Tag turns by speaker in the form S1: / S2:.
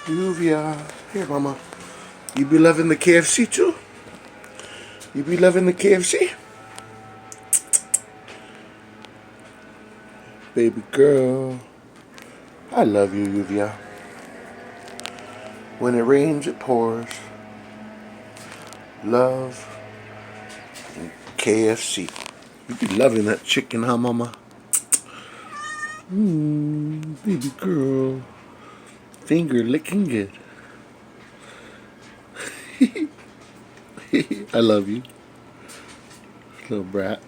S1: Yuvia. Here, mama. You be loving the KFC too? You be loving the KFC? Baby girl. I love you, Yuvia. When it rains, it pours. Love and KFC. You be loving that chicken, huh, mama? Baby girl. Finger licking good. I love you, little brat.